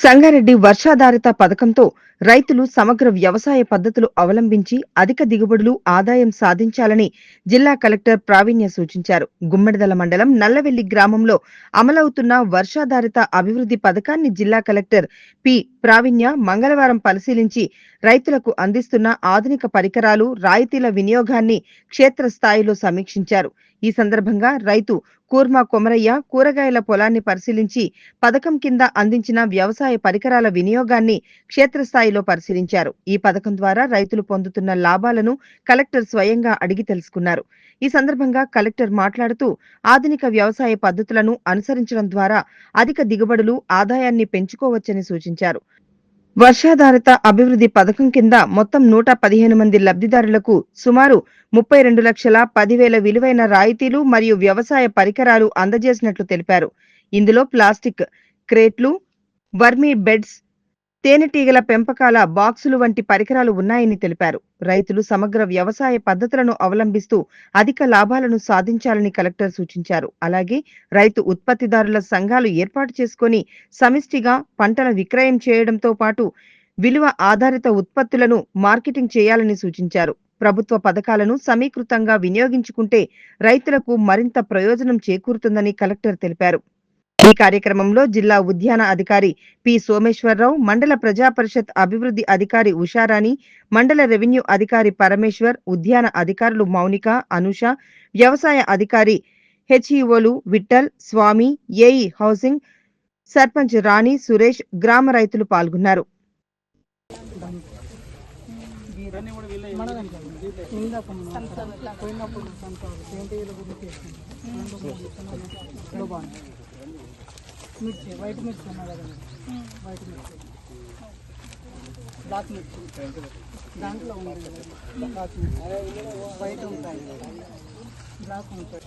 సంగారెడ్డి వర్షాధారిత పథకంతో రైతులు సమగ్ర వ్యవసాయ పద్ధతులు అవలంబించి అధిక దిగుబడులు ఆదాయం సాధించాలని జిల్లా కలెక్టర్ ప్రావీణ్య సూచించారు. గుమ్మెడిదల మండలం నల్లవెల్లి గ్రామంలో అమలవుతున్న వర్షాధారిత అభివృద్ధి పథకాన్ని జిల్లా కలెక్టర్ పి ప్రావీణ్య మంగళవారం పరిశీలించి రైతులకు అందిస్తున్న ఆధునిక పరికరాలు, రాయితీల వినియోగాన్ని క్షేత్రస్థాయిలో సమీక్షించారు. ఈ సందర్భంగా రైతు కూర్మా కొమరయ్య కూరగాయల పొలాన్ని పరిశీలించి పథకం కింద అందించిన వ్యవసాయ పరికరాల వినియోగాన్ని క్షేత్రస్థాయిలో పరిశీలించారు. ఈ పథకం ద్వారా రైతులు పొందుతున్న లాభాలను కలెక్టర్ స్వయంగా అడిగి తెలుసుకున్నారు. ఈ సందర్భంగా కలెక్టర్ మాట్లాడుతూ ఆధునిక వ్యవసాయ పద్ధతులను అనుసరించడం ద్వారా అధిక దిగుబడులు, ఆదాయాన్ని పెంచుకోవచ్చని సూచించారు. వర్షాధారిత అభివృద్ధి పథకం కింద మొత్తం 115 మంది లబ్ధిదారులకు సుమారు 32,10,000 విలువైన రాయితీలు మరియు వ్యవసాయ పరికరాలు అందజేసినట్లు తెలిపారు. ఇందులో ప్లాస్టిక్ క్రేట్లు, వర్మీ బెడ్స్, తేనెటీగల పెంపకాల బాక్సులు వంటి పరికరాలు ఉన్నాయని తెలిపారు. రైతులు సమగ్ర వ్యవసాయ పద్ధతులను అవలంబిస్తూ అధిక లాభాలను సాధించాలని కలెక్టర్ సూచించారు. అలాగే రైతు ఉత్పత్తిదారుల సంఘాలు ఏర్పాటు చేసుకుని సమిష్టిగా పంటల విక్రయం చేయడంతో పాటు విలువ ఆధారిత ఉత్పత్తులను మార్కెటింగ్ చేయాలని సూచించారు. ప్రభుత్వ పథకాలను సమీకృతంగా వినియోగించుకుంటే రైతులకు మరింత ప్రయోజనం చేకూరుతుందని కలెక్టర్ తెలిపారు. ఈ కార్యక్రమంలో జిల్లా ఉద్యాన అధికారి పి సోమేశ్వరరావు, మండల ప్రజాపరిషత్ అభివృద్ధి అధికారి ఉషారాణి, మండల రెవెన్యూ అధికారి పరమేశ్వర్, ఉద్యాన అధికారులు మౌనిక, అనూష, వ్యవసాయ అధికారి హెచ్ఈఓలు విఠల్, స్వామి, ఏఈ హౌసింగ్, సర్పంచ్ రాణి, సురేష్, గ్రామ రైతులు పాల్గొన్నారు. మిర్చి, వైట్ మిర్చి ఉన్నాయి కదా, వైట్ మిర్చి, బ్లాక్ మిర్చి దాంట్లో ఉంది కదా, బ్లాక్ మిర్చి వైట్ ఉంటాయి, బ్లాక్ ఉంటాయి.